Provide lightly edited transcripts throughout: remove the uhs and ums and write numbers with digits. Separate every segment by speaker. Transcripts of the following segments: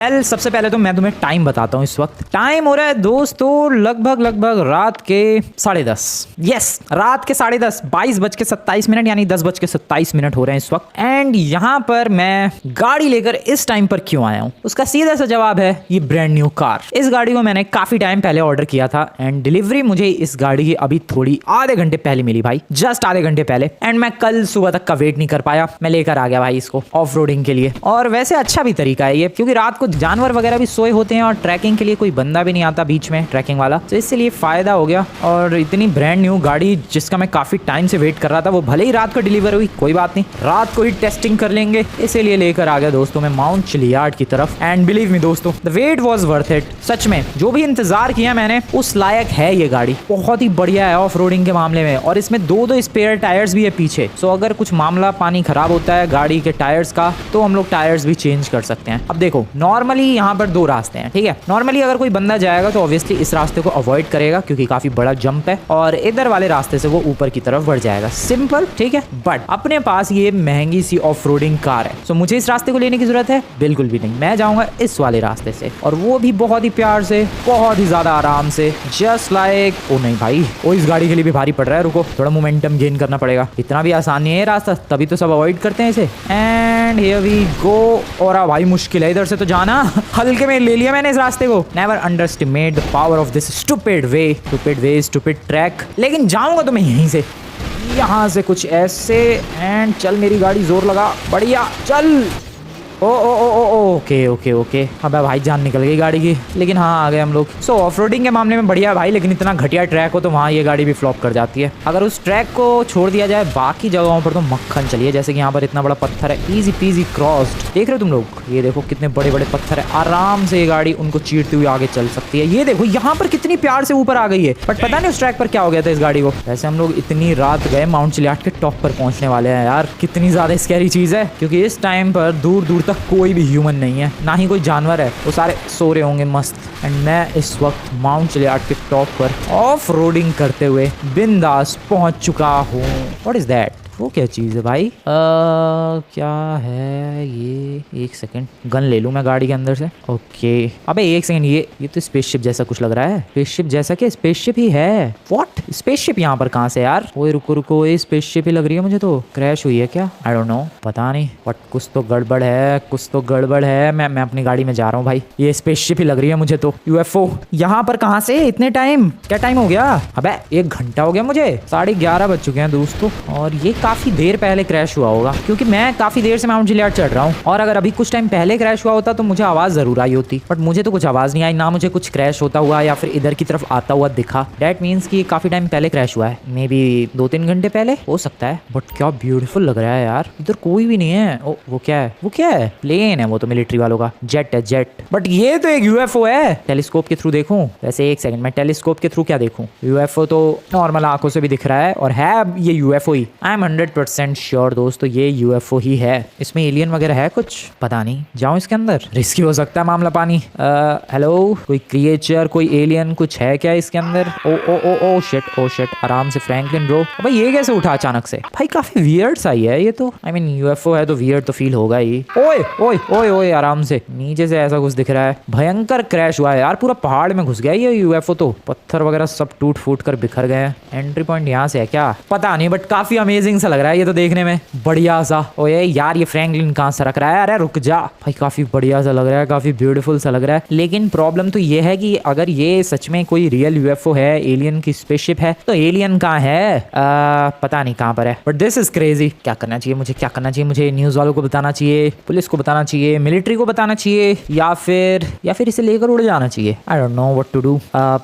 Speaker 1: Well सबसे पहले तो मैं तुम्हें टाइम बताता हूँ। इस वक्त टाइम हो रहा है दोस्तों लगभग रात के 10:30। यस, रात के 10:30, 22:27 यानी 10:27 हो रहे हैं इस वक्त। एंड यहाँ पर मैं गाड़ी लेकर इस टाइम पर क्यों आया हूँ, उसका सीधा सा जवाब है ये ब्रांड न्यू कार। इस गाड़ी को मैंने काफी टाइम पहले ऑर्डर किया था एंड डिलीवरी मुझे इस गाड़ी की अभी थोड़ी आधे घंटे पहले मिली भाई, जस्ट आधे घंटे पहले। एंड मैं कल सुबह तक का वेट नहीं कर पाया, मैं लेकर आ गया भाई इसको ऑफ रोडिंग के लिए। और वैसे अच्छा भी तरीका है ये, क्योंकि रात को जानवर वगैरह भी सोए होते हैं और ट्रैकिंग के लिए कोई बंदा भी नहीं आता बीच में ट्रैकिंग वाला, तो इसलिए फायदा हो गया। और इतनी ब्रांड न्यू गाड़ी जिसका मैं काफी टाइम से वेट कर रहा था, वो भले ही रात को डिलीवर हुई, कोई बात नहीं, रात को ही टेस्टिंग कर लेंगे, इसीलिए लेकर आ गया दोस्तों मैं माउंट चिलियार्ड की तरफ। एंड बिलीव मी दोस्तों, the wait was worth it. सच में जो भी इंतजार किया मैंने उस लायक है ये गाड़ी, बहुत ही बढ़िया है ऑफ रोडिंग के मामले में। और इसमें दो स्पेयर टायर्स भी है पीछे, सो अगर कुछ मामला पानी खराब होता है गाड़ी के टायर्स का तो हम लोग टायर्स भी चेंज कर सकते हैं। अब देखो नॉर्मली यहाँ पर दो रास्ते हैं, ठीक है। नॉर्मली अगर कोई बंदा जाएगा तो ऑब्वियसली इस रास्ते को अवॉइड करेगा क्योंकि काफी बड़ा जंप है, और इधर वाले रास्ते से वो ऊपर की तरफ बढ़ जाएगा, सिंपल, ठीक है। बट अपने पास ये महंगी सी ऑफ रोडिंग कार है, सो मुझे इस रास्ते को लेने की जरूरत है बिल्कुल भी नहीं। मैं जाऊंगा इस वाले रास्ते से, और वो भी बहुत ही प्यार से, बहुत ही ज्यादा आराम से, जस्ट लाइक ओ नहीं भाई, ओ इस गाड़ी के लिए भी भारी पड़ रहा है, रुको थोड़ा मोमेंटम गेन करना पड़ेगा। इतना भी आसान नहीं है रास्ता, तभी तो सब अवॉइड करते हैं इसे। And here we go. और भाई मुश्किल है इधर से तो जाना, हल्के में ले लिया मैंने इस रास्ते को। Never underestimate the power of this stupid way, stupid track. लेकिन जाऊंगा तो मैं यहीं से, यहाँ से कुछ ऐसे। एंड चल मेरी गाड़ी, जोर लगा, बढ़िया चल। ओ ओ ओ ओ ओके। अबे भाई जान निकल गई गाड़ी की, लेकिन हाँ आ गए हम लोग। सो ऑफ रोडिंग के मामले में बढ़िया भाई, लेकिन इतना घटिया ट्रैक हो तो वहाँ ये गाड़ी भी फ्लॉप कर जाती है। अगर उस ट्रैक को छोड़ दिया जाए बाकी जगहों पर तो मक्खन चलिए। जैसे कि यहाँ पर इतना बड़ा पत्थर है, इजी पीजी क्रॉस्ड, देख रहे हो तुम लोग, ये देखो कितने बड़े बड़े पत्थर है, आराम से ये गाड़ी उनको चीरती हुई आगे चल सकती है। ये देखो यहाँ पर कितनी प्यार से ऊपर आ गई है, बट पता नहीं उस ट्रैक पर क्या हो गया था इस गाड़ी को। वैसे हम लोग इतनी रात गए, माउंट चिलियार्ड के टॉप पर पहुंचने वाले हैं यार, कितनी ज्यादा स्कैरी चीज है, क्योंकि इस टाइम पर दूर दूर तक कोई भी ह्यूमन नहीं है, ना ही कोई जानवर है, वो सारे सो रहे होंगे मस्त। एंड मैं इस वक्त माउंट चिलियार्ड के टॉप पर ऑफ रोडिंग करते हुए बिंदास पहुंच चुका हूँ। What is that? वो क्या चीज़ है भाई? क्या है ये? एक सेकंड, गन ले लूँ मैं गाड़ी के अंदर से। ओके, अबे एक सेकंड, ये तो स्पेसशिप जैसा कुछ लग रहा है। स्पेसशिप जैसा? क्या स्पेसशिप ही है? व्हाट? स्पेसशिप यहाँ पर कहाँ से यार? ओए रुको, ये स्पेसशिप ही लग रही है मुझे तो। क्रैश हुई है क्या? आई डोंट नो, पता नहीं, बट कुछ तो गड़बड़ है। मैं अपनी गाड़ी में जा रहा हूँ भाई, ये स्पेसशिप ही लग रही है मुझे तो। यूएफओ यहाँ पर कहाँ से? इतने टाइम, क्या टाइम हो गया? अबे 1 घंटा हो गया मुझे, 11:30 बज चुके हैं दोस्तों। और ये काफी देर पहले क्रैश हुआ होगा, क्योंकि मैं काफी देर से माउंट चिलियार्ड चढ़ रहा हूँ, और अगर अभी कुछ टाइम पहले क्रैश हुआ होता तो मुझे आवाज जरूर आई होती, बट मुझे तो कुछ आवाज नहीं आई, ना मुझे कुछ क्रैश होता हुआ या फिर इधर की तरफ आता हुआ दिखा। दैट मीन्स कि काफी टाइम पहले क्रैश हुआ है, मे बी 2-3 घंटे पहले हो सकता है। बट क्या ब्यूटीफुल लग रहा है यार, इधर कोई भी नहीं है। ओ वो क्या है? प्लेन है वो तो, मिलिट्री वालों का जेट है, जेट। बट ये तो एक यूएफओ है। टेलीस्कोप के थ्रू देखूं? वैसे एक सेकंड, मैं टेलीस्कोप के थ्रू क्या देखूं? यूएफओ तो नॉर्मल आंखों से भी दिख रहा है, और है ये UFO he. I am 100% sure दोस्तों ये यूएफओ ही है। इसमें एलियन वगैरह है कुछ? पता नहीं, जाऊं इसके अंदर? रिस्की हो सकता है मामला पानी। हेलो, कोई क्रिएचर, कोई एलियन कुछ है क्या इसके अंदर? ओ शिट, आराम से फ्रैंकलिन ब्रो। भाई ये कैसे उठा अचानक से? भाई काफी वियर्ड सा ही है ये तो। आई मीन यूएफओ है तो वियर्ड तो फील होगा ही। ओए आराम से, नीचे से ऐसा कुछ दिख रहा है। भयंकर क्रैश हुआ है यार, पूरा पहाड़ में घुस गया ये यूएफओ तो। पत्थर वगैरह सब टूट फूट कर बिखर गए हैं। एंट्री पॉइंट यहाँ से है क्या? पता नहीं, बट काफी अमेजिंग सा लग रहा है ये तो देखने में, बढ़िया सा। ओए यार ये फ्रैंकलिन कहाँ से रख रहा है? अरे रुक जा भाई, काफी बढ़िया सा लग रहा है, काफी ब्यूटीफुल सा लग रहा है। लेकिन प्रॉब्लम तो ये है कि अगर ये सच में कोई रियल यूएफओ है, एलियन की स्पेसशिप है, तो एलियन कहाँ है? पता नहीं कहाँ पर है, बट दिस इज क्रेजी। क्या करना चाहिए मुझे? न्यूज वालों को बताना चाहिए, पुलिस को बताना चाहिए, मिलिट्री को बताना चाहिए, या फिर इसे लेकर उड़ जाना चाहिए? I don't know what to do.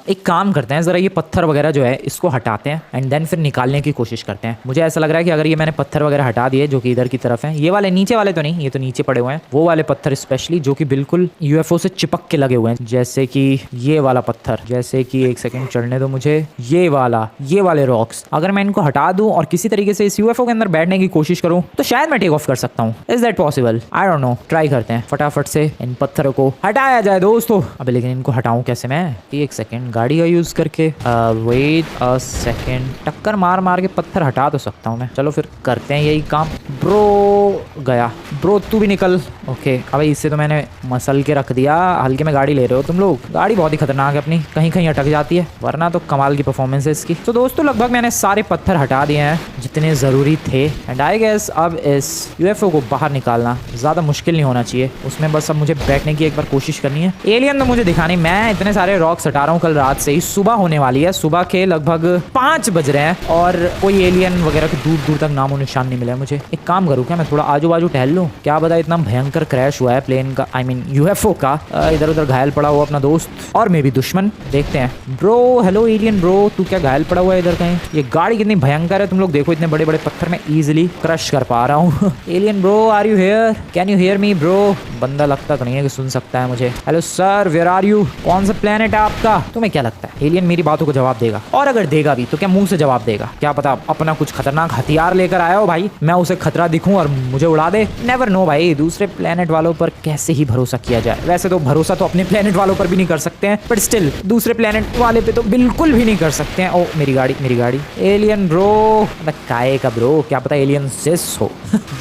Speaker 1: एक काम करते हैं, जरा ये पत्थर वगैरह जो है इसको हटाते हैं एंड देन फिर निकालने की कोशिश करते हैं। मुझे ऐसा लग रहा है कि अगर ये मैंने पत्थर वगैरह हटा दिए जो कि इधर की तरफ हैं, ये वाले नीचे वाले तो नहीं, ये तो नीचे पड़े हुए हैं, वो वाले पत्थर स्पेशली जो कि बिल्कुल यूएफओ से चिपक के लगे हुए हैं, जैसे कि ये वाला पत्थर, जैसे कि एक सेकंड चढ़ने दो मुझे, ये वाले रॉक्स, अगर मैं इनको हटा दूं और किसी तरीके से इस यूएफओ के अंदर बैठने की कोशिश करूं तो शायद मैं टेक ऑफ कर सकता हूं। Is that possible? I don't no, try करते हैं, फटाफट से इन पत्थरों को हटाया जाए दोस्तों। अबे लेकिन इनको हटाऊं कैसे मैं? एक सेकंड, गाड़ी का यूज करके। वेट अ सेकंड, टक्कर मार के पत्थर हटा तो सकता हूं मैं। चलो फिर करते हैं यही काम। ब्रो गया, ब्रो तू भी निकल। ओके अबे इससे तो मैंने मसल के रख दिया। हल्के में गाड़ी ले रहे हो तुम लोग, गाड़ी बहुत ही खतरनाक है अपनी, कहीं कहीं अटक जाती है, वरना तो कमाल की परफॉर्मेंस है इसकी। तो दोस्तों लगभग मैंने सारे पत्थर हटा दिए हैं जितने जरूरी थे एंड आई गेस अब इस यूएफओ को बाहर निकालना ज्यादा मुश्किल नहीं होना चाहिए। उसमें बस अब मुझे बैठने की एक बार कोशिश करनी है। एलियन तो मुझे दिखानी, मैं इतने सारे रॉक्स हटा रहा हूँ कल रात से ही। सुबह होने वाली है, सुबह के लगभग 5 बज रहे हैं और कोई एलियन वगैरह के दूर दूर तक नामो निशान नहीं मिला है मुझे। एक काम करूँ क्या, मैं थोड़ा आजू बाजू टहल लूँ, क्या पता इतना भयंकर क्रैश हुआ है प्लेन का, आई मीन यूएफओ का, इधर उधर घायल पड़ा हुआ अपना दोस्त और मे भी दुश्मन। देखते हैं। ब्रो हेलो एलियन ब्रो, तू क्या घायल पड़ा हुआ है इधर कहीं? ये गाड़ी कितनी भयंकर है, तुम लोग देखो इतने बड़े बड़े पत्थर में इजिली क्रश कर पा रहा हूँ। Alien bro are you here, can you hear me bro? बंदा लगता तो नहीं है कि सुन सकता है मुझे। Hello sir where are you, कौन सा प्लेनेट है आपका? तुम्हें क्या लगता है एलियन मेरी बातों को जवाब देगा? और अगर देगा भी तो क्या मुंह से जवाब देगा? क्या पता अपना कुछ खतरनाक हथियार लेकर आया हो भाई, मैं उसे खतरा दिखूं और मुझे उड़ा दे। नेवर नो भाई, दूसरे प्लेनेट वालों पर कैसे ही भरोसा किया जाए। वैसे तो भरोसा तो अपने प्लेनेट वालों पर भी नहीं कर सकते हैं, बट स्टिल दूसरे प्लेनेट वाले पे तो बिल्कुल भी नहीं कर सकते हैं। ओ मेरी गाड़ी, मेरी गाड़ी। एलियन ब्रो, काय का ब्रो, क्या पता एलियन सिस हो।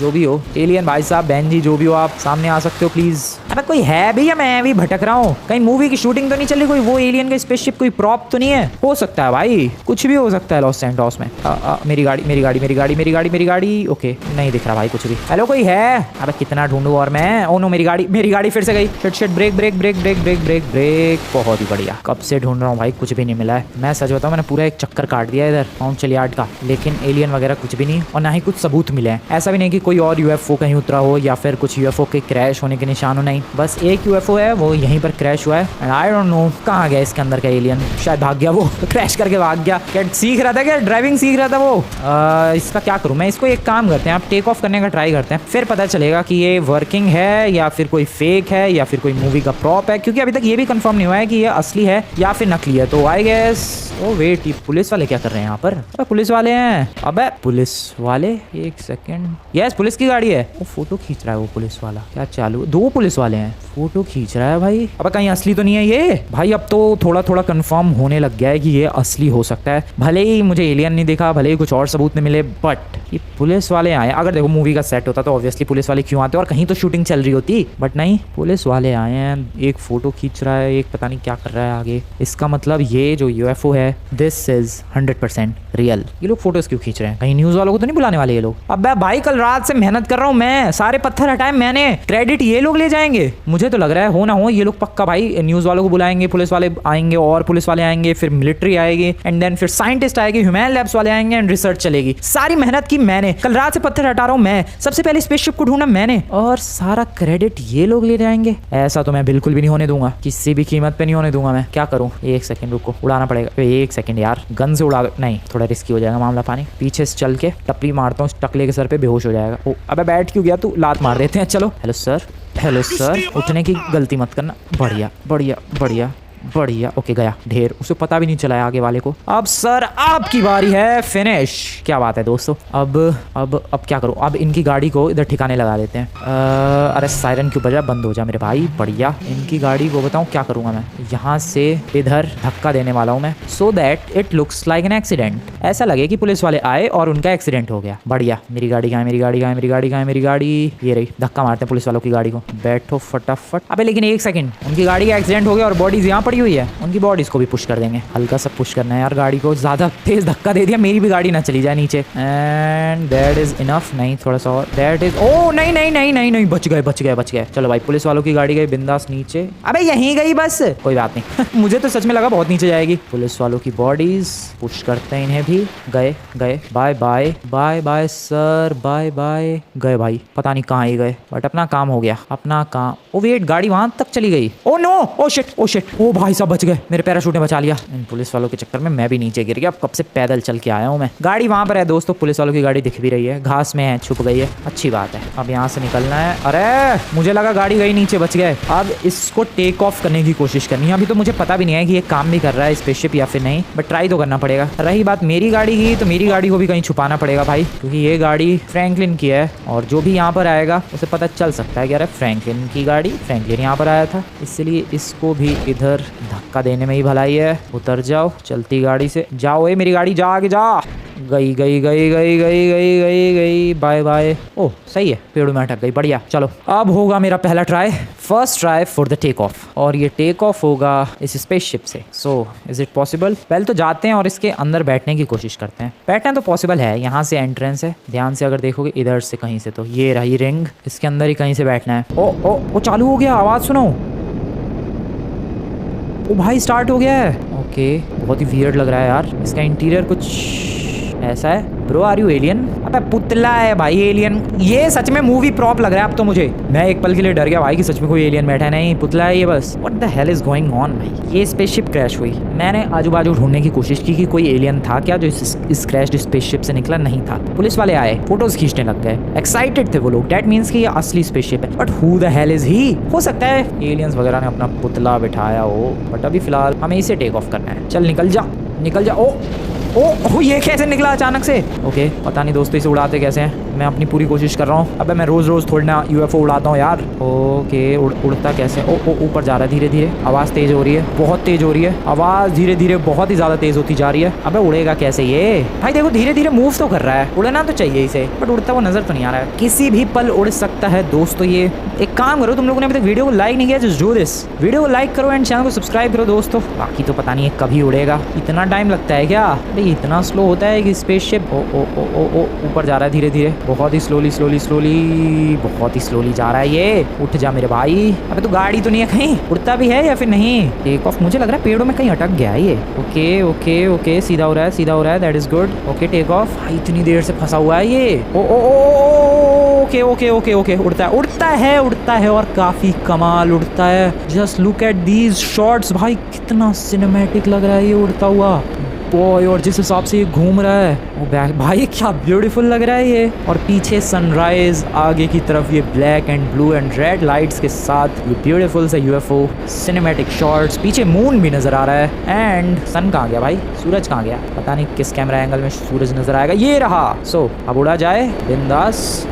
Speaker 1: जो भी हो एलियन भाई साहब, बहन जी जो भी हो, आप सामने आ सकते हो प्लीज। अबे कोई है भी या मैं भी भटक रहा हूँ? कहीं मूवी की शूटिंग तो नहीं चल रही कोई? वो एलियन का स्पेसशिप कोई प्रॉप तो नहीं है? हो सकता है भाई, कुछ भी हो सकता है लॉस सैंटोस में। मेरी गाड़ी, मेरी गाड़ी, मेरी गाड़ी, मेरी गाड़ी, मेरी गाड़ी। ओके नहीं दिख रहा भाई कुछ भी। हेलो कोई है? अबे कितना ढूंढूं और मैं? ओ नो मेरी गाड़ी, मेरी गाड़ी फिर से गई। Shit shit, brake brake brake brake brake brake brake. बहुत ही बढ़िया, कब से ढूंढ रहा हूँ भाई, कुछ भी नहीं मिला है। मैं सच बताऊं मैंने पूरा एक चक्कर काट दिया इधर काउंसिल यार्ड का, लेकिन एलियन वगैरह कुछ भी नहीं और ना ही कुछ सबूत मिले हैं। ऐसा भी नहीं कि कोई और यूएफओ कहीं उतरा हो या फिर कुछ यूएफओ के क्रैश होने के निशान हो, नहीं। बस एक यूएफओ है, वो यहीं पर क्रैश हुआ है एंड आई डोंट नो कहाँ गया इसके अंदर का एलियन। शायद भाग गया वो, क्रैश करके भाग गया। क्या सीख रहा था, क्या ड्राइविंग सीख रहा था वो? इसका क्या करूँ मैं? इसको एक काम करते हैं, आप टेक ऑफ करने का ट्राई करते हैं, फिर पता चलेगा कि ये वर्किंग है या फिर कोई फेक है या फिर कोई मूवी का प्रॉप है, क्योंकि अभी तक ये भी कंफर्म नहीं हुआ है कि ये असली है या फिर नकली है। तो आई गेस ओ वेट, ये पुलिस वाले क्या कर रहे हैं यहाँ पर? अबे पुलिस वाले हैं। अबे पुलिस वाले, एक सेकंड, यस पुलिस की गाड़ी है। वो फोटो खींच रहा है वो पुलिस वाला, क्या चालू? 2 पुलिस वाले हैं, फोटो खींच रहा है भाई। अब कहीं असली तो नहीं है ये भाई? अब तो थोड़ा थोड़ा कंफर्म होने लग गया है कि ये असली हो सकता है। भले ही मुझे एलियन नहीं दिखा, भले ही कुछ और सबूत नहीं मिले, बट ये पुलिस वाले आए। अगर देखो मूवी का सेट होता तो ऑब्वियसली पुलिस वाले क्यों आते और कहीं तो शूटिंग चल रही होती, बट नहीं, पुलिस वाले आए हैं। एक फोटो खींच रहा है, एक पता नहीं क्या कर रहा है आगे। इसका मतलब ये जो यूएफओ है दिस इज 100% रियल। ये लोग फोटोज क्यों खींच रहे हैं? कहीं न्यूज वालों को तो नहीं बुलाने वाले ये लोग? अब भाई कल रात से मेहनत कर रहा हूँ मैं, सारे पत्थर हटाए मैंने, क्रेडिट ये लोग ले जाएंगे? मुझे तो लग रहा है हो ना हो ये लोग पक्का भाई न्यूज वालों को बुलाएंगे, पुलिस वाले आएंगे और पुलिस वाले आएंगे, फिर मिलिट्री आएगी एंड देन फिर साइंटिस्ट आएंगे, ह्यूमन लैब्स वाले आएंगे एंड रिसर्च चलेगी। सारी मेहनत की मैंने, कल रात से पत्थर हटा रहा हूँ मैं, सबसे पहले स्पेसशिप को ढूंढा मैंने और सारा क्रेडिट ये लोग ले जाएंगे। ऐसा तो मैं बिल्कुल भी नहीं होने दूंगा, किसी भी कीमत पे नहीं होने दूंगा मैं। क्या करूँ? एक सेकंड रुको, उड़ाना पड़ेगा। एक सेकंड यार, गन से उड़ा नहीं, थोड़ा रिस्की हो जाएगा मामला। पानी पीछे से चल के टपरी मारता हूँ, टकले के सर पे बेहोश हो जाएगा। ओ अबे बैठ क्यों गया तू? लात मार देते हैं चलो। हेलो सर, हेलो सर, उठने की गलती मत करना। बढ़िया बढ़िया बढ़िया बढ़िया। ओके गया ढेर, उसे पता भी नहीं चला है आगे वाले को। अब सर आपकी बारी है, फिनिश। क्या बात है दोस्तों। अब क्या करूं? अब इनकी गाड़ी को इधर ठिकाने लगा देते हैं। अरे सायरन क्यों बजा? बंद हो जा मेरे भाई। बढ़िया, इनकी गाड़ी को बताऊं क्या करूंगा मैं, यहाँ से इधर धक्का देने वाला हूँ मैं, so that it looks like an accident. ऐसा लगे कि पुलिस वाले आए और उनका एक्सीडेंट हो गया। बढ़िया। मेरी गाड़ी कहाँ है? मेरी गाड़ी कहाँ है? मेरी गाड़ी कहाँ है? मेरी गाड़ी ये रही। धक्का मारते हैं पुलिस वालों की गाड़ी को। बैठो फटाफट। अबे लेकिन एक सेकंड, उनकी गाड़ी का एक्सीडेंट हो गया और बॉडीज यहाँ पड़ी हुई है, उनकी बॉडीज को भी पुश कर देंगे। हल्का सा पुश करना है यार गाड़ी को, ज्यादा तेज धक्का दे दिया, मेरी भी गाड़ी ना चली जाए नीचे। And that is enough. नहीं थोड़ा सा और। दैट इज ओ नहीं नहीं नहीं नहीं नहीं, बच गए बच गए बच गए। चलो भाई, पुलिस वालों की गाड़ी गई बिंदास नीचे। अबे यहीं गई बस, कोई बात नहीं। मुझे तो सच में लगा बहुत नीचे जाएगी। पुलिस वालों की बॉडीज पुश करते हैं इन्हें भी। गए गए, bye bye bye bye sir, bye bye. गए भाई, पता नहीं कहाँ ही गए, बट अपना काम हो गया, अपना काम। ओ वेट, गाड़ी वहां तक चली गई। Oh no, oh shit, oh shit. ओ भाई साहब बच गए, मेरे पैराशूट ने बचा लिया। इन पुलिस वालों के चक्कर में मैं भी नीचे गिर गया। अब कब से पैदल चल के आया हूँ मैं। गाड़ी वहां पर है दोस्तों, पुलिस वालों की गाड़ी दिख भी रही है, घास में है, छुप गई है। अच्छी बात है। अब यहाँ से निकलना है। अरे मुझे लगा गाड़ी गई नीचे, बच गए। अब इसको टेक ऑफ करने की कोशिश करनी है। अभी तो मुझे पता भी नहीं है कि ये काम भी कर रहा है स्पेसशिप या फिर नहीं, बट ट्राई तो करना पड़ेगा। रही बात मेरी गाड़ी की, तो मेरी गाड़ी को भी कहीं छुपाना पड़ेगा भाई, क्योंकि ये गाड़ी फ्रैंकलिन की है और जो भी यहाँ पर आएगा उसे पता चल सकता है कि अरे फ्रैंकलिन की गाड़ी, फ्रैंकलिन यहाँ पर आया था, इसलिए इसको भी इधर धक्का देने में ही भलाई है। उतर जाओ चलती गाड़ी से, जाओ। मेरी गाड़ी जा, आगे जा। गई गई गई गई गई गई गई गई, बाय बाय। ओह सही है, पेड़ों में अटक गई, बढ़िया। चलो अब होगा मेरा पहला try, first try for the take off, और ये टेक ऑफ होगा इस स्पेसशिप से। So is it possible? पहले तो जाते हैं और इसके अंदर बैठने की कोशिश करते हैं। बैठना तो पॉसिबल है, यहाँ से एंट्रेंस है, ध्यान से अगर देखोगे इधर से कहीं से, तो ये रही रिंग, इसके अंदर ही कहीं से बैठना है। ओ चालू हो गया, आवाज सुनो। ओ भाई स्टार्ट हो गया है। ओके, बहुत ही वियर्ड लग रहा है यार, इसका इंटीरियर कुछ ऐसा है। Bro are you alien? अबे पुतला है भाई एलियन, ये सच में मूवी प्रॉप लग रहा है अब तो मुझे। मैं एक पल के लिए डर गया भाई कि सच में कोई एलियन बैठा है, नहीं पुतला है ये बस। What the hell is going on भाई? ये स्पेसशिप क्रैश हुई, मैंने आजू बाजू ढूंढने की कोशिश की कि कोई एलियन था क्या जो इस क्रैश्ड स्पेसशिप से निकला, नहीं था। पुलिस वाले आए, फोटोज खींचने लग गए, एक्साइटेड थे वो लोग, दैट मीन्स कि ये असली स्पेसशिप है। But who the hell is he? हो सकता है एलियंस वगैरह ने अपना पुतला बिठाया हो, बट अभी फिलहाल हमें इसे टेक ऑफ करना है। चल निकल जा, निकल जा। ओ ये कैसे निकला अचानक से? ओके, पता नहीं दोस्तों इसे उड़ाते कैसे हैं, मैं अपनी पूरी कोशिश कर रहा हूँ। अबे मैं रोज रोज थोड़ी ना यूएफओ उड़ाता हूँ यार। ओके, उड़ता कैसे? ओ ऊपर जा रहा है धीरे धीरे, आवाज तेज हो रही है, बहुत तेज हो रही है आवाज, धीरे धीरे बहुत ही ज्यादा तेज होती जा रही है। अबे उड़ेगा कैसे ये भाई? देखो धीरे धीरे मूव तो कर रहा है, उड़ना तो चाहिए इसे, बट उड़ता हुआ नजर तो नहीं आ रहा है। किसी भी पल उड़ सकता है दोस्तों ये। एक काम करो, तुम लोगों ने अभी तक वीडियो को लाइक नहीं किया, जस्ट डू दिस, वीडियो को लाइक करो एंड चैनल को सब्सक्राइब करो दोस्तों। बाकी तो पता नहीं है कभी उड़ेगा, इतना टाइम लगता है क्या? अरे इतना स्लो होता है कि स्पेसशिप। ओ ऊपर जा रहा है धीरे धीरे, बहुत ही स्लोली बहुत ही स्लोली जा रहा है ये। उठ जा मेरे भाई। अबे तो गाड़ी तो नहीं है कहीं, उड़ता भी है या फिर नहीं? टेक ऑफ, मुझे लग रहा है पेड़ों में कहीं अटक गया है ये। ओके सीधा हो रहा है, that is good. Okay take off. इतनी देर से फंसा हुआ है ये। ओके उड़ता है और काफी कमाल उड़ता है। Just look at these shots भाई, कितना सिनेमैटिक लग रहा है ये उड़ता हुआ बॉय, और जिस हिसाब से ये घूम रहा है वो बैक भाई क्या ब्यूटीफुल लग रहा है ये। और पीछे सनराइज, आगे की तरफ ये black and blue and red lights के साथ ये ब्यूटीफुल सा यूएफओ सिनेमैटिक शॉट्स। पीछे मून भी नजर आ रहा है एंड सन कहाँ गया भाई? सूरज कहाँ गया? पता नहीं किस कैमरा एंगल में सूरज नजर आएगा। ये रहा। सो अब उड़ा जाए बिंदास।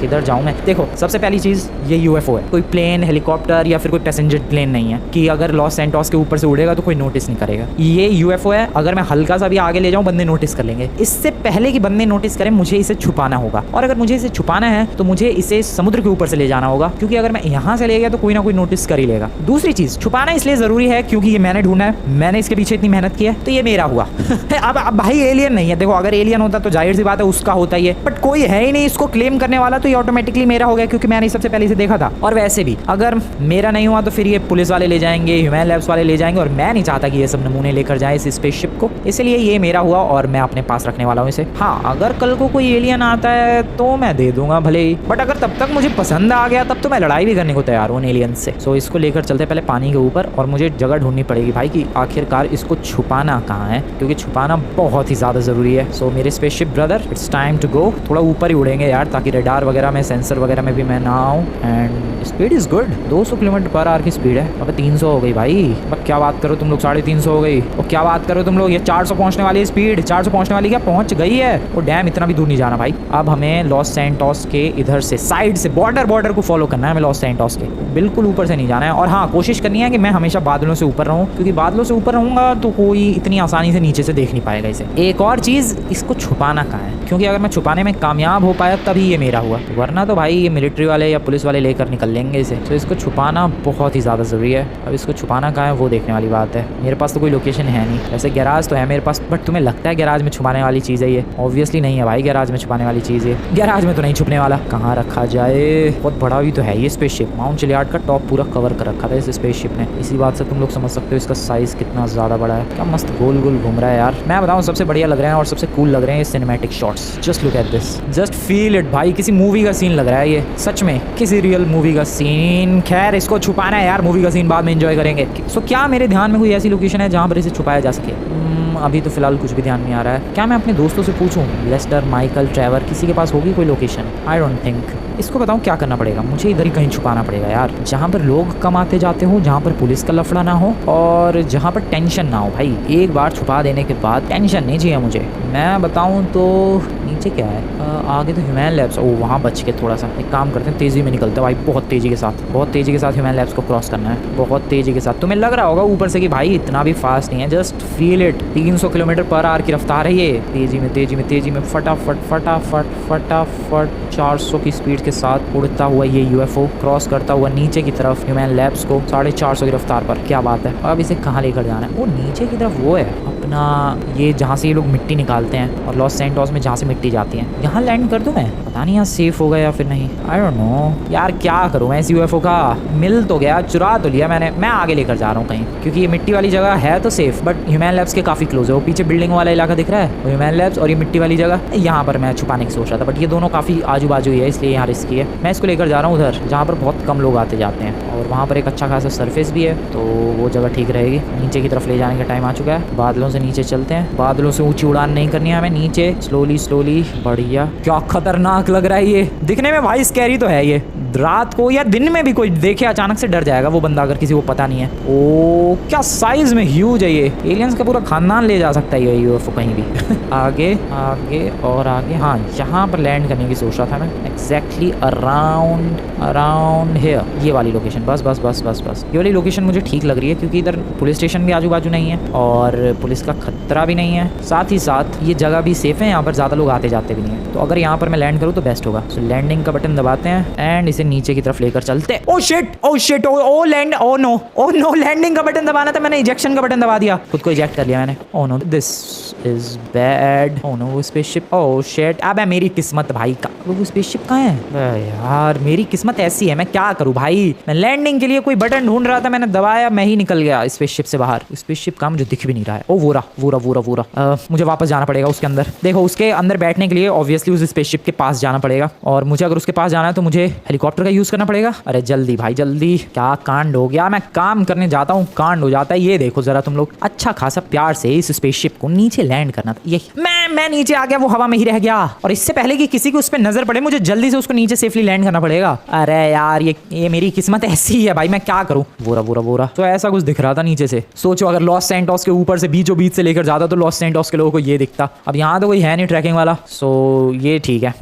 Speaker 1: किधर जाऊं मैं? देखो सबसे पहली चीज ये यूएफओ है, कोई प्लेन हेलीकॉप्टर या फिर कोई पैसेंजर प्लेन नहीं है कि अगर लॉस सैंटोस के ऊपर से उड़ेगा तो कोई नोटिस नहीं करेगा। ये यूएफओ है, अगर मैं हल्का सा भी आगे ले जाऊं बंदे नोटिस कर लेंगे। इससे पहले कि बंदे नोटिस करें मुझे इसे छुपाना होगा, और अगर मुझे इसे छुपाना है तो मुझे इसे समुद्र के ऊपर से ले जाना होगा, क्योंकि अगर मैं यहाँ से ले गया तो कोई ना कोई नोटिस कर ही लेगा। दूसरी चीज, छुपाना इसलिए जरूरी है क्योंकि ये मैंने ढूंढा है, मैंने इसके पीछे इतनी मेहनत की है, तो ये मेरा हुआ। अब भाई एलियन नहीं है, देखो अगर एलियन होता तो जाहिर सी बात है उसका होता ही है, बट कोई है ही नहीं इसको क्लेम करने वाला, तो ये ऑटोमेटिकली मेरा हो गया क्योंकि मैंने सबसे पहले इसे देखा था। और वैसे भी अगर मेरा नहीं हुआ तो फिर ये पुलिस वाले ले जाएंगे, ह्यूमन लैब्स वाले ले जाएंगे, और मैं नहीं चाहता कि ये सब नमूने लेकर जाए इस स्पेसशिप को, इसलिए ये मेरा हुआ और मैं अपने पास रखने वाला हूँ इसे। हाँ अगर कल को कोई एलियन आता है तो मैं दे दूंगा भले ही, बट अगर तब तक मुझे पसंद आ गया तब तो मैं लड़ाई भी करने को तैयार हूँ एलियन से। सो इसको लेकर चलते पहले पानी के ऊपर, और मुझे जगह ढूंढनी पड़ेगी भाई कि आखिरकार इसको छुपाना कहाँ है, क्योंकि छुपाना बहुत ही ज्यादा जरूरी है। सो मेरे spaceship brother, it's time to go. थोड़ा ऊपर ही उड़ेंगे यार ताकि रडार वगैरह में, सेंसर वगैरह में भी मैं ना आऊँ। एंड स्पीड इज गुड, 200 किलोमीटर/आवर की स्पीड है। अब 300 हो गई भाई, अब क्या बात करो तुम लोग, 350 हो गई। और क्या बात करो तुम लोग, ये 400 पहुंचने वाली स्पीड, 400 पहुंचने वाली, क्या पहुंच गई है? वो डैम, इतना भी दूर नहीं जाना भाई। अब हमें लॉस सैंटोस के इधर से साइड से बॉर्डर को फॉलो करना है हमें, लॉस सैंटोस के बिल्कुल ऊपर से नहीं जाना है। और हाँ कोशिश करनी है कि मैं हमेशा बादलों से ऊपर रहूं, क्योंकि बादलों से ऊपर रहूंगा तो कोई इतनी आसानी से नीचे से देख नहीं पाएगा इसे। एक और चीज, इसको छुपाना कहाँ है, क्योंकि अगर मैं छुपाने में कामयाब हो पाया तभी ये मेरा हुआ, वरना तो भाई ये मिलिट्री वाले या पुलिस वाले लेकर निकल लेंगे इसे। तो इसको छुपाना बहुत ही ज़्यादा ज़रूरी है। अब इसको छुपाना कहाँ है वो देखने वाली बात है। मेरे पास तो कोई लोकेशन है नहीं, वैसे गैराज तो है मेरे पास, बट तुम्हें लगता है गैराज में छुपाने वाली चीज़ है ये? ऑब्वियसली नहीं है भाई, गैराज में छुपाने वाली चीज़ है, गैराज में तो नहीं छुपने वाला। कहाँ रखा जाए? बहुत बड़ा भी तो है ये स्पेसशिप, माउंट चिलियार्ड का टॉप पूरा कवर कर रखा था इस स्पेसशिप ने। इसी बात से तुम लोग समझ सकते हो इसका साइज कितना ज़्यादा बड़ा है। क्या मस्त गोल गोल घूम रहा है यार। मैं बताऊँ सबसे बढ़िया लग रहे हैं और सबसे कूल लग रहे हैं ये cinematic shots. Just look at this, just feel it भाई, किसी मूवी का सीन लग रहा है ये, सच में किसी रियल मूवी का सीन। खैर इसको छुपाना है यार, मूवी का सीन बाद में एंजॉय करेंगे। सो क्या मेरे ध्यान में कोई ऐसी लोकेशन है जहाँ पर इसे छुपाया जा सके? अभी तो फिलहाल कुछ भी ध्यान नहीं आ रहा है। क्या मैं अपने दोस्तों से पूछूं, लेस्टर, माइकल, ट्रेवर, किसी के पास होगी कोई लोकेशन? I don't think. इसको बताऊं क्या करना पड़ेगा, मुझे इधर ही कहीं छुपाना पड़ेगा यार, जहाँ पर लोग कम आते जाते हो, जहाँ पर पुलिस का लफड़ा ना हो और जहाँ पर टेंशन ना हो भाई। एक बार छुपा देने के बाद टेंशन नहीं चाहिए मुझे। मैं बताऊं तो नीचे क्या है, आगे तो ह्यूमन लैब्स, ओ वहाँ बच के थोड़ा सा एक काम करते हैं, तेज़ी में निकलते हैं भाई, बहुत तेज़ी के साथ ह्यूमन लैब्स को क्रॉस करना है, बहुत तेज़ी के साथ। तुम्हें लग रहा होगा ऊपर से कि भाई इतना भी फास्ट नहीं है, just feel it, 300 kilometre per hour की रफ्तार है ये। तेजी में तेजी में तेजी में फटाफट फटाफट फटाफट 400 की स्पीड के साथ उड़ता हुआ ये यूएफओ क्रॉस करता हुआ नीचे की तरफ ह्यूमन लैब्स को 450 की रफ्तार पर। क्या बात है। अब इसे कहाँ लेकर जाना है? वो नीचे की तरफ वो है अपना ये जहाँ से ये लोग मिट्टी निकालते हैं और लॉस सैंटोस में जहाँ से मिट्टी जाती है। यहाँ लैंड कर दूँ मैं? पता नहीं यहाँ सेफ होगा या फिर नहीं। आई डोंट नो यार, क्या करूँ मैं इस यूएफओ का। मिल तो गया, चुरा तो लिया मैंने। मैं आगे लेकर जा रहा हूँ कहीं, क्योंकि ये मिट्टी वाली जगह है तो सेफ, बट ह्यूमन लैब्स के काफ़ी क्लोज है। वो पीछे बिल्डिंग वाला इलाका दिख रहा है, ह्यूमन लैब्स, और ये मिट्टी वाली जगह यहाँ पर मैं छुपाने की सोच रहा था, बट ये दोनों काफ़ी आजू बाजू ही है, इसलिए यहाँ रिस्की है। मैं इसको लेकर जा रहा हूँ उधर जहाँ पर बहुत कम लोग आते जाते हैं, और वहाँ पर एक अच्छा खासा सरफेस भी है, तो वो जगह ठीक रहेगी। नीचे की तरफ ले जाने का टाइम आ चुका है। बादलों से नीचे चलते हैं। बादलों से ऊंची उड़ान नहीं करनी है हमें, नीचे स्लोली स्लोली। बढ़िया। क्या खतरनाक लग रहा है ये दिखने में भाई, स्कैरी तो है ये। रात को या दिन में भी कोई देखे अचानक से डर जाएगा वो बंदा, अगर किसी को पता नहीं है। ओ क्या साइज में ह्यूज है ये। एलियंस का पूरा खानदान ले जा सकता है ये यूएफओ कहीं भी। आगे आगे और आगे। हाँ, यहाँ पर लैंड करने की सोच रहा था मैं। एग्जैक्टली अराउंड हियर, ये वाली लोकेशन। बस बस बस बस बस ये वाली लोकेशन मुझे ठीक लग रही है, क्योंकि इधर पुलिस स्टेशन भी आजू बाजू नहीं है और पुलिस का खतरा भी नहीं है। साथ ही साथ ये जगह भी सेफ है, यहाँ पर ज़्यादा लोग आते जाते भी नहीं है। तो अगर यहाँ पर मैं लैंड करूँ तो बेस्ट होगा। सो लैंडिंग का बटन दबाते हैं एंड इसे नीचे की तरफ लेकर चलते हैं। Oh shit oh land, oh no landing का बटन दबाना था मैंने, इजेक्शन का बटन दबा दिया, खुद को इजेक्ट कर लिया मैंने। Oh no this is bad. Oh no spaceship. Oh shit. अब मेरी किस्मत भाई का, वो स्पेसशिप कहाँ है यार? मेरी किस्मत ऐसी है, मैं क्या करूँ भाई। मैं लैंडिंग के लिए कोई बटन ढूंढ रहा था, मैंने दबाया, मैं ही निकल गया स्पेसशिप से बाहर। स्पेसशिप का मुझे दिख भी नहीं रहा है। ओ वोरा मुझे वापस जाना पड़ेगा उसके अंदर। देखो उसके अंदर बैठने के लिए ऑब्वियसली उस स्पेसशिप के पास जाना पड़ेगा, और मुझे अगर उसके पास जाना है तो मुझे हेलीकॉप्टर का यूज करना पड़ेगा। अरे जल्दी भाई जल्दी। क्या कांड हो गया, मैं काम करने जाता हूँ कांड हो जाता है। ये देखो जरा तुम लोग, अच्छा खासा प्यार से इस स्पेसशिप को नीचे लैंड करना था। ये मैं नीचे आ गया, वो हवा में ही रह गया, और इससे पहले कि किसी को उस पर नजर पड़े मुझे जल्दी से उसको नीचे सेफली लैंड करना पड़ेगा। अरे यार ये मेरी किस्मत ऐसी है भाई, मैं क्या करूँ। बोरा तो ऐसा कुछ दिख रहा था नीचे से। सोचो अगर लॉस सैंटोस के ऊपर से बीचों बीच से लेकर जाता तो लॉस सैंटोस के लोगों को ये दिखता। अब यहाँ तो कोई है नहीं ट्रैकिंग वाला, सो ये ठीक है।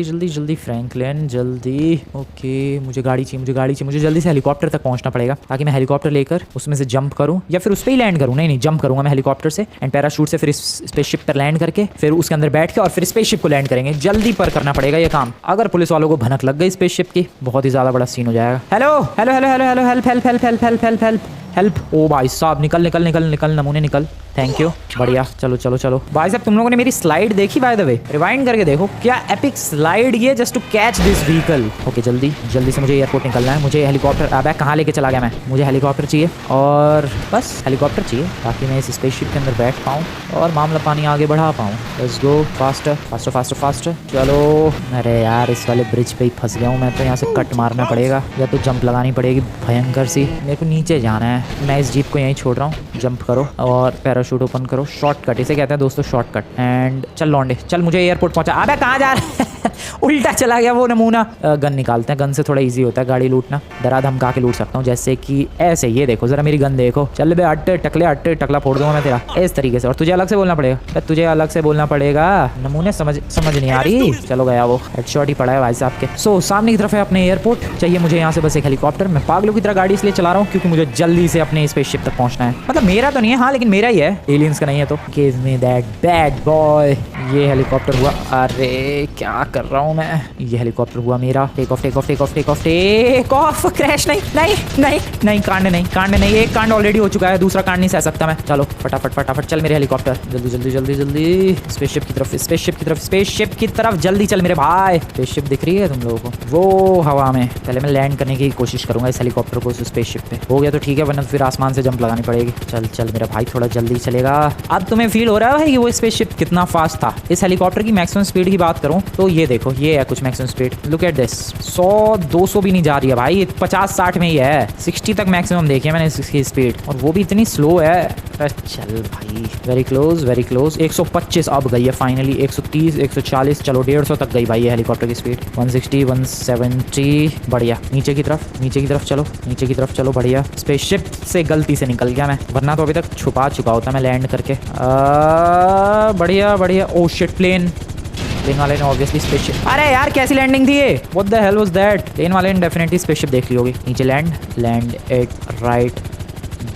Speaker 1: जल्दी फ्रैंकलिन जल्दी। ओके मुझे गाड़ी चाहिए, मुझे जल्दी से हेलीकॉप्टर तक पहुंचना पड़ेगा, ताकि मैं हेलीकॉप्टर लेकर उसमें से जंप करूं, या फिर उस पर ही लैंड करूं। नहीं जंप करूंगा मैं हेलीकॉप्टर से, एंड पैराशूट से फिर स्पेसशिप पर लैंड करके फिर उसके अंदर बैठ के और फिर स्पेसशिप को लैंड करेंगे। जल्दी पर करना पड़ेगा ये काम। अगर पुलिस वालों को भनक लग गई स्पेसशिप की, बहुत ही ज्यादा बड़ा सीन हो जाएगा। Hello help. ओ भाई साहब निकल नमूने निकल। Thank you. बढ़िया। चलो भाई साहब, तुम लोगों ने मेरी स्लाइड देखी बाय द वे? रिवाइंड करके देखो, क्या एपिक स्लाइड ये, just to catch this vehicle. Okay जल्दी से मुझे एयरपोर्ट निकलना है। मुझे हेलीकॉप्टर, अबे कहाँ लेके चला गया मैं? मुझे हेलीकॉप्टर चाहिए, और बस हेलीकॉप्टर चाहिए ताकि मैं इस स्पेसशिप के अंदर बैठ पाऊँ और मामला पानी आगे बढ़ा पाऊँ। Let's go faster. चलो। अरे यार इस वाले ब्रिज पे ही फंस गया हूँ मैं तो। यहाँ से कट मारना पड़ेगा या तो जंप लगानी पड़ेगी भयंकर सी। मेरे को नीचे जाना है, मैं इस जीप को यहीं छोड़ रहा हूँ। जंप करो और पैराशूट ओपन करो। शॉर्टकट इसे कहते हैं दोस्तों, शॉर्टकट। एंड चल लौंडे चल, मुझे एयरपोर्ट पहुंचा। अबे कहाँ जा रहा है? उल्टा चला गया वो नमूना। गन निकालते हैं, गन से थोड़ा इजी होता है गाड़ी लूटना। डरा धमका के लूट सकता हूँ, जैसे कि ऐसे। ये देखो जरा मेरी गन देखो। चल बे अट्टे टकला फोड़ दूंगा मैं तेरा इस तरीके से। और तुझे अलग से बोलना पड़ेगा। नमूने समझ नहीं आ रही। चलो गया वो, हेडशॉट ही पड़ा है भाई साहब के। सो सामने की तरफ है अपने एयरपोर्ट। चाहिए मुझे यहाँ से बस एक हेलीकॉप्टर। मैं पागलों की तरह गाड़ी इसलिए चला रहा हूँ क्योंकि मुझे जल्दी से अपने स्पेसशिप तक पहुंचना है। मतलब मेरा तो नहीं है, हाँ लेकिन मेरा ही है, एलियंस का नहीं है। तो give me that bad boy. ये हेलीकॉप्टर हुआ। अरे क्या कर रहा हूँ मैं? ये हेलीकॉप्टर हुआ मेरा। Take off. क्रैश नहीं कांड नहीं। एक कांड ऑलरेडी हो चुका है, दूसरा कांड नहीं सह सकता मैं। चलो फटाफट चल मेरे हेलीकॉप्टर। जल्दी स्पेसशिप की तरफ जल्दी चल मेरे भाई। स्पेसशिप दिख रही है तुम लोगों को? वो हवा में। पहले मैं लैंड करने की कोशिश करूंगा इस हेलीकॉप्टर को उस स्पेसशिप पे। हो गया तो ठीक है, वरना फिर आसमान से जंप लगानी पड़ेगी। चल मेरा भाई थोड़ा जल्दी चलेगा। अब तुम्हें फील हो रहा है भाई वो स्पेसशिप कितना फास्ट था? इस हेलीकॉप्टर की मैक्सिमम स्पीड की बात करूं तो ये देखो, ये है कुछ maximum speed. Look at this. 100-200 भी नहीं जा रही है भाई, 50-60 में ही है। 60 तक मैक्सिमम देखी है मैंने इसकी स्पीड, और वो भी इतनी स्लो है। चल भाई वेरी क्लोज 125 अब गई है फाइनली। 130 140 चलो 150 तक गई भाई ये हेलीकॉप्टर की स्पीड। 160 170 बढ़िया। नीचे की तरफ चलो बढ़िया। स्पेसशिप से गलती से निकल गया मैं, वरना तो अभी तक छुपा चुका होता मैं लैंड करके। बढ़िया। ओ शिट, प्लेन वाले ने ऑब्वियसली स्पेसशिप। अरे यार कैसी लैंडिंग थी ये? What the hell was that? Plane वाले ने डेफिनेटली स्पेसशिप देख ली होगी। नीचे लैंड इट राइट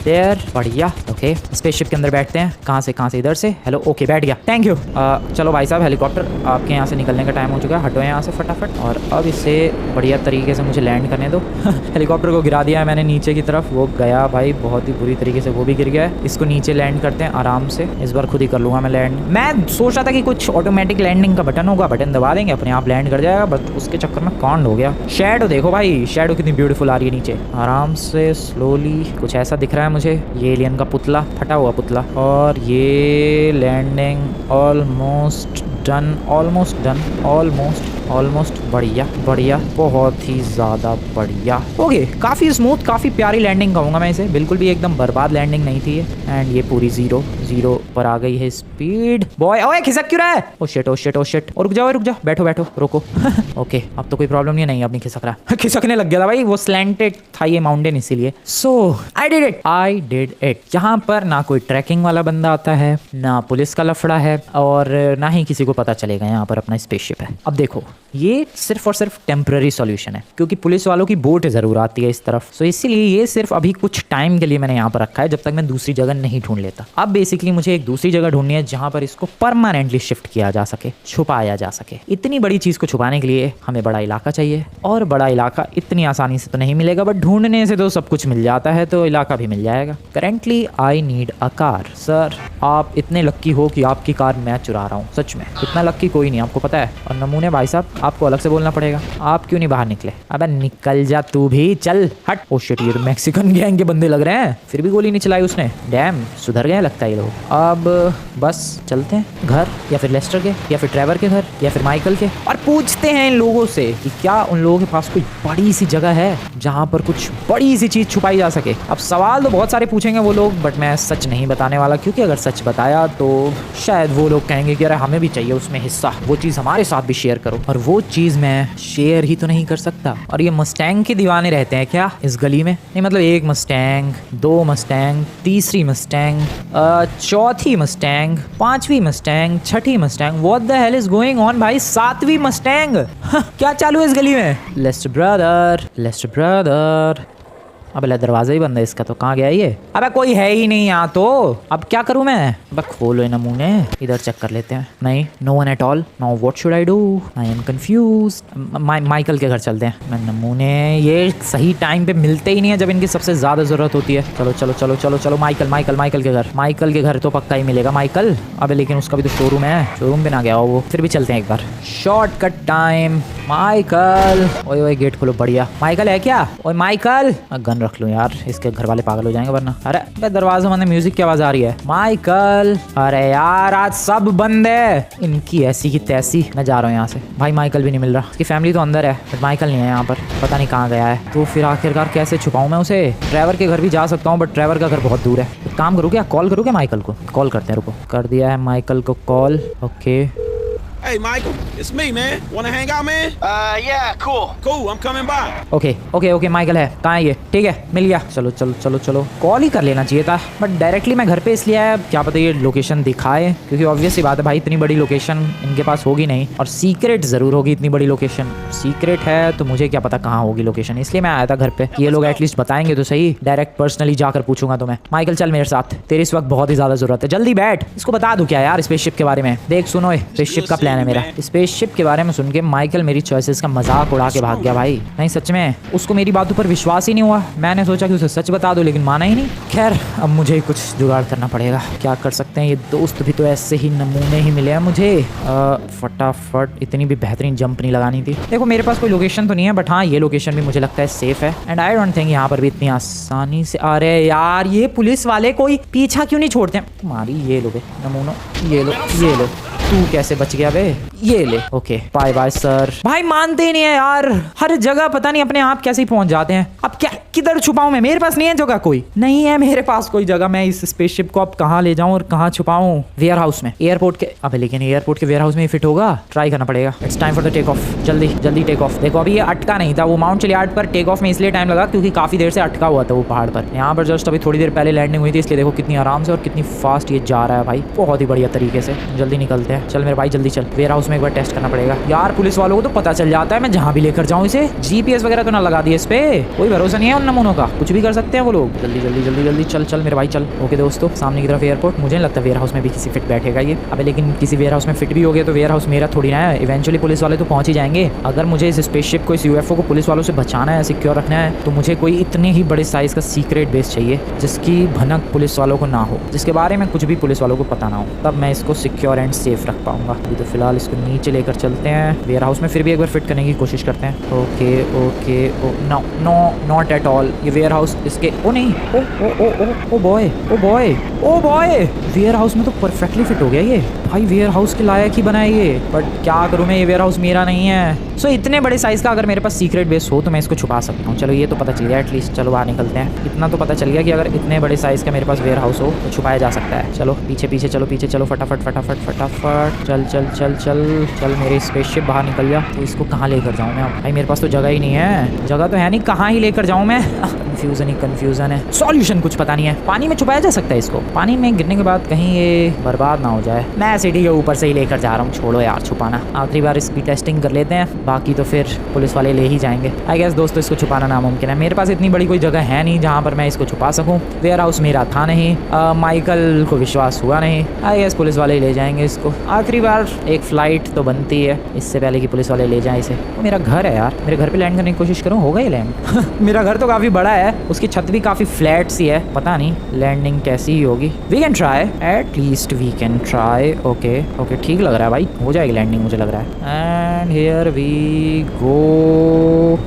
Speaker 1: देयर। बढ़िया। ओके स्पेसशिप के अंदर बैठते हैं। कहाँ से इधर से। हेलो ओके बैठ गया, थैंक यू। चलो भाई साहब हेलीकॉप्टर आपके यहाँ से निकलने का टाइम हो चुका है, हटो यहाँ से फटाफट। और अब इसे बढ़िया तरीके से मुझे लैंड करने दो। हेलीकॉप्टर को गिरा दिया है मैंने नीचे की तरफ, वो गया भाई बहुत ही बुरी तरीके से, वो भी गिर गया है। इसको नीचे लैंड करते हैं आराम से, इस बार खुद ही कर लूँगा मैं लैंड। मैं सोच रहा था कि कुछ ऑटोमेटिक लैंडिंग का बटन होगा, बटन दबा देंगे अपने आप लैंड कर जाएगा, बट उसके चक्कर में कांड हो गया। शैडो देखो भाई, शैडो कितनी ब्यूटीफुल आ रही है नीचे, आराम से स्लोली कुछ ऐसा दिख रहा है मुझे, ये एलियन का पुतला, फटा हुआ पुतला। और ये लैंडिंग ऑलमोस्ट डन, ऑलमोस्ट बढ़िया बढ़िया, बहुत ही ज़्यादा बढ़िया। ओके काफ़ी स्मूथ, काफ़ी प्यारी लैंडिंग कहूँगा मैं इसे, बिल्कुल भी एकदम बर्बाद लैंडिंग नहीं थी ये। एंड ये पूरी जीरो पर आ गई है स्पीड। बॉय ओए खिसक क्यों रहा है? ओ शिट और रुक जाओ बैठो रुको। ओके अब तो कोई प्रॉब्लम नहीं अब नहीं खिसक रहा। खिसकने लग गया था भाई, वो स्लैंटेड था ये माउंटेन इसीलिए। सो आई डिड इट। यहाँ पर ना कोई ट्रैकिंग वाला बंदा आता है, ना पुलिस का लफड़ा है, और ना ही किसी को पता चलेगा यहाँ पर अपना स्पेसशिप है। अब देखो ये सिर्फ और सिर्फ टेम्पररी सॉल्यूशन है, क्योंकि पुलिस वालों की बोट ज़रूर आती है इस तरफ, सो इसीलिए ये सिर्फ अभी कुछ टाइम के लिए मैंने यहाँ पर रखा है, जब तक मैं दूसरी जगह नहीं ढूंढ लेता। अब बेसिकली मुझे एक दूसरी जगह ढूंढनी है जहाँ पर इसको परमानेंटली शिफ्ट किया जा सके, छुपाया जा सके। इतनी बड़ी चीज़ को छुपाने के लिए हमें बड़ा इलाका चाहिए, और बड़ा इलाका इतनी आसानी से तो नहीं मिलेगा, बट ढूंढने से तो सब कुछ मिल जाता है, तो इलाका भी मिल जाएगा। Currently I need a car. Sir आप इतने लक्की हो कि आपकी कार मैं चुरा रहा हूँ, सच में इतना लक्की कोई नहीं, आपको पता है। और नमूने भाई साहब आपको अलग से बोलना पड़ेगा, आप क्यों नहीं बाहर निकले? अबे निकल जा तू भी, चल हट। ओ शिट ये तो मैक्सिकन गैंग के बंदे लग रहे हैं, फिर भी गोली नहीं चलाई उसने। डैम सुधर गए लगता है ये लोग। अब बस चलते हैं घर, या फिर लेस्टर के, या फिर ट्रेवर के घर, या फिर माइकल के, और पूछते हैं इन लोगों से कि क्या उन लोगों के पास कोई बड़ी सी जगह है जहाँ पर कुछ बड़ी सी चीज़ छुपाई जा सके। अब सवाल तो बहुत सारे पूछेंगे वो लोग, बट मैं सच नहीं बताने वाला, क्योंकि अगर सच बताया तो शायद वो लोग कहेंगे कि अरे हमें भी चाहिए उसमें हिस्सा, वो चीज़ हमारे साथ भी शेयर करो, और वो चीज़ मैं शेयर ही तो नहीं कर सकता। और ये मस्टैंग के दीवाने रहते हैं क्या इस गली में? नहीं मतलब एक मस्टैंग, दो मस्टैंग, तीसरी मस्टैंग, चौथी मस्टैंग, पांचवी मस्टैंग, छठी Mustang, what the hell is going on भाई? सातवीं मस्टैंग क्या चालू है इस गली में? Lester brother. अबे दरवाजा ही बंद है इसका, तो कहाँ गया ये? अबे कोई है ही नहीं यहाँ तो, अब क्या करूँ मैं? अबे खोलो ये नमूने, इधर चेक कर लेते हैं। नहीं, no one at all. Now what should I do? I am confused. Michael के घर चलते हैं। मैं नमूने ये सही टाइम पे मिलते ही नहीं है जब इनकी सबसे ज्यादा जरूरत होती है। चलो माइकल के घर तो पक्का ही मिलेगा माइकल। अबे लेकिन उसका भी तो शोरूम है, शोरूम पे ना गया हो वो, फिर भी चलते हैं एक बार। Shortcut time. माइकल ओए गेट खोलो, बढ़िया। माइकल है क्या? ओए माइकल, गन रख लूं यार, इसके घर वाले पागल हो जाएंगे वरना। अरे दरवाजा बंद है, म्यूजिक की आवाज आ रही है। माइकल, अरे यार आज सब बंद है, इनकी ऐसी की तैसी। मैं जा रहा हूँ यहाँ से। भाई माइकल भी नहीं मिल रहा, उसकी फैमिली तो अंदर है बट माइकल नहीं है यहाँ पर, पता नहीं कहाँ गया है। तो फिर आखिरकार कैसे छुपाऊं मैं उसे? ड्राइवर के घर भी जा सकता हूँ बट ड्राइवर का घर बहुत दूर है। तो काम करूँ क्या, कॉल करूँ क्या माइकल को? कॉल करते हैं, रुको। कर दिया है माइकल को call. Okay
Speaker 2: Hey, Michael, it's me, man. Wanna hang out, man?
Speaker 3: Yeah, cool.
Speaker 2: Cool, I'm coming by.
Speaker 1: Okay Michael है, कहाँ है ये? ठीक है, मिल गया। चलो कॉल ही कर लेना चाहिए था, बट डायरेक्टली मैं घर पे इसलिए आया, क्या पता ये लोकेशन दिखाए, क्योंकि ऑब्वियस सी बात है भाई, इतनी बड़ी लोकेशन इनके पास होगी नहीं, और सीक्रेट जरूर होगी। इतनी बड़ी लोकेशन सीक्रेट है तो मुझे क्या पता कहाँ होगी लोकेशन, इसलिए मैं आया था घर पे। ये लोग एटलीस्ट बताएंगे तो सही, डायरेक्ट पर्सनली जाकर पूछूंगा तो मैं। माइकल चल मेरे साथ, तेरे इस वक्त बहुत ही ज्यादा जरूरत है, जल्दी बैठ। इसको बता दूं क्या यार स्पेसशिप के बारे में? देख सुनो, स्पेसशिप का प्लान है मेरा। स्पेसशिप के बारे में सुन के माइकल मेरी चॉइसेस का मजाक उड़ा के भाग गया भाई। नहीं सच में उसको मेरी बातों पर विश्वास ही नहीं हुआ। मैंने सोचा कि उसे सच बता दो, लेकिन माना ही नहीं। खैर अब मुझे कुछ जुगाड़ करना पड़ेगा, क्या कर सकते हैं। ये दोस्त भी तो ऐसे ही नमूने ही मिले हैं मुझे। फटाफट, इतनी भी बेहतरीन जंप नहीं लगानी थी। देखो मेरे पास कोई लोकेशन तो नहीं है, बट हाँ ये लोकेशन भी मुझे लगता है सेफ है, एंड आई डोंट थिंक यहाँ पर भी इतनी आसानी से। अरे यार ये पुलिस वाले कोई पीछा क्यों नहीं छोड़ते? तुम्हारी ये लो बे नमूनो, ये लो। तू कैसे बच गया बे? ये ले। Okay bye bye sir. भाई मानते ही नहीं है यार, हर जगह पता नहीं अपने आप कैसे ही पहुंच जाते हैं। अब क्या किधर छुपाऊं मैं? मेरे पास नहीं है जगह, कोई नहीं है मेरे पास कोई जगह। मैं इस स्पेसशिप को अब कहाँ ले जाऊं और कहाँ छुपाऊं? वेयर हाउस में, एयरपोर्ट के। अबे लेकिन एयरपोर्ट के वेयर हाउस में ही फिट होगा, ट्राई करना पड़ेगा। It's time for the take off. जल्दी टेक ऑफ। देखो अभी ये अटका नहीं था, वो माउंट चलियार्ड पर टेक ऑफ में इसलिए टाइम लगा क्योंकि काफी देर से अटका हुआ था वो पहाड़ पर। यहाँ पर जस्ट अभी थोड़ी देर पहले लैंडिंग हुई थी, इसलिए देखो कितनी आराम से और कितनी फास्ट ये जा रहा है भाई, बहुत ही बढ़िया तरीके से। जल्दी निकलते हैं, चल मेरे भाई जल्दी चल। वेयर हाउस में एक बार टेस्ट करना पड़ेगा यार, पुलिस वालों को तो पता चल जाता है मैं जहाँ भी लेकर जाऊँ इसे। जीपीएस वगैरह तो ना लगा दिए इस पे, कोई भरोसा नहीं है उन नमूनों का, कुछ भी कर सकते हैं वो लोग। जल्दी जल्दी जल्दी जल्दी चल चल मेरे भाई चल। ओके दोस्तों, सामने की तरफ एयरपोर्ट। मुझे नहीं लगता वेयर हाउस में भी किसी फिट बैठेगा ये। अबे लेकिन किसी वेयर हाउस में फिट भी हो गया तो वेयर हाउस मेरा थोड़ी ना है। इवेंचुअली पुलिस वाले तो पहुंच ही जाएंगे। अगर मुझे इस स्पेसशिप को, इस यूएफओ को पुलिस वालों से बचाना है, सिक्योर रखना है, तो मुझे कोई इतने ही बड़े साइज का सीक्रेट बेस चाहिए जिसकी भनक पुलिस वालों को ना हो, जिसके बारे में कुछ भी पुलिस वालों को पता ना हो। तब मैं इसको सिक्योर एंड सेफ रख पाऊंगा। अभी तो फिलहाल इसको नीचे लेकर चलते हैं। वेयर हाउस में फिर भी एक बार फिट करने की कोशिश करते हैं। Okay okay, no no not at all. ये वेयर हाउस इसके, ओ नहीं, oh oh oh oh oh boy, oh boy, oh boy, warehouse में तो परफेक्टली फिट हो गया ये भाई। वेयर हाउस के लायक ही बना है ये। बट क्या करूँ मैं, ये वेयर हाउस मेरा नहीं है। सो इतने बड़े साइज का अगर मेरे पास सीक्रेट बेस हो तो मैं इसको छुपा सकता हूँ। चलो ये तो पता चल गया एटलीस्ट। चलो बाहर निकलते हैं। इतना तो पता चल गया कि अगर इतने बड़े साइज का मेरे पास वेयर हाउस हो तो छुपाया जा सकता है। चलो पीछे पीछे चलो, पीछे चलो, फटाफट फटाफट फटाफट, चल चल चल चल चल। मेरी स्पेसशिप बाहर निकल गया तो इसको कहाँ लेकर जाऊँ मैं अब? भाई मेरे पास तो जगह ही नहीं है। जगह तो है नहीं, कहाँ ही लेकर जाऊँ मैं? कंफ्यूजन ही कंफ्यूजन है। सॉल्यूशन कुछ पता नहीं है। पानी में छुपाया जा सकता है इसको? पानी में गिरने के बाद कहीं ये बर्बाद ना हो जाए। मैं सिटी के ऊपर से ही लेकर जा रहा हूँ। छोड़ो यार छुपाना, आखिरी बार इसकी टेस्टिंग कर लेते हैं, बाकी तो फिर पुलिस वाले ले ही जाएंगे। आई गेस दोस्तों इसको छुपाना नामुमकिन है। मेरे पास इतनी बड़ी कोई जगह है नहीं जहाँ पर मैं इसको छुपा सकूँ। वेयर हाउस मेरा था नहीं, माइकल को विश्वास हुआ नहीं। आई गेस पुलिस वाले ले जाएंगे इसको। आखिरी बार एक फ्लाइट तो बनती है इससे पहले कि पुलिस वाले ले जाएं इसे। वो मेरा घर है यार, मेरे घर पे लैंड करने की कोशिश करूँ, होगा ही लैंड। मेरा घर तो काफ़ी बड़ा है, उसकी छत भी काफ़ी फ्लैट सी है। पता नहीं लैंडिंग कैसी ही होगी। We can try, at least we can try. Okay okay, ठीक लग रहा है भाई, हो जाएगी लैंडिंग मुझे लग रहा है। And here we go.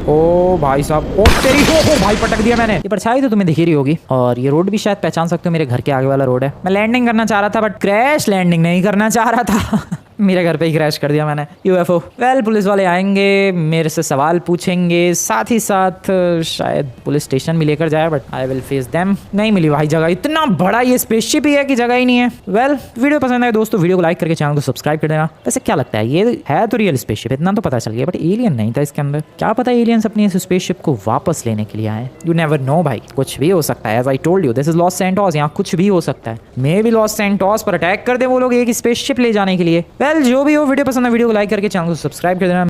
Speaker 1: ओ भाई साहब, ओ तेरी, ओ भाई पटक दिया मैंने। ये परछाई तो तुम्हें दिख ही रही होगी। और ये रोड भी शायद पहचान सकते हो, मेरे घर के आगे वाला रोड है। मैं लैंडिंग करना चाह रहा था बट क्रैश लैंडिंग नहीं करना चाह रहा था। मेरे घर पे ही क्रैश कर दिया मैंने यूएफओ। वेल पुलिस वाले आएंगे, मेरे से सवाल पूछेंगे, साथ ही साथ शायद पुलिस स्टेशन भी लेकर जाए, but I will face them. नहीं मिली भाई जगह, इतना बड़ा ये स्पेसशिप ही है कि जगह ही नहीं है। वेल वीडियो पसंद आए दोस्तों, वीडियो को लाइक करके चैनल को सब्सक्राइब कर देना। वैसे क्या लगता है, ये है तो रियल स्पेसशिप, इतना तो पता चल गया, बट एलियन नहीं था इसके अंदर। क्या पता एलियंस अपनी इस स्पेसशिप को वापस लेने के लिए आए। यू नेवर नो भाई, कुछ भी हो सकता है। As I told you, this is Los Santos, यहाँ कुछ भी हो सकता है। मे बी लॉस सैंटोस पर अटैक कर दे वो लोग एक स्पेसशिप ले जाने के लिए। वेल जो भी हो, वीडियो पसंद है वीडियो को लाइक करके चैनल को सब्सक्राइब कर देना।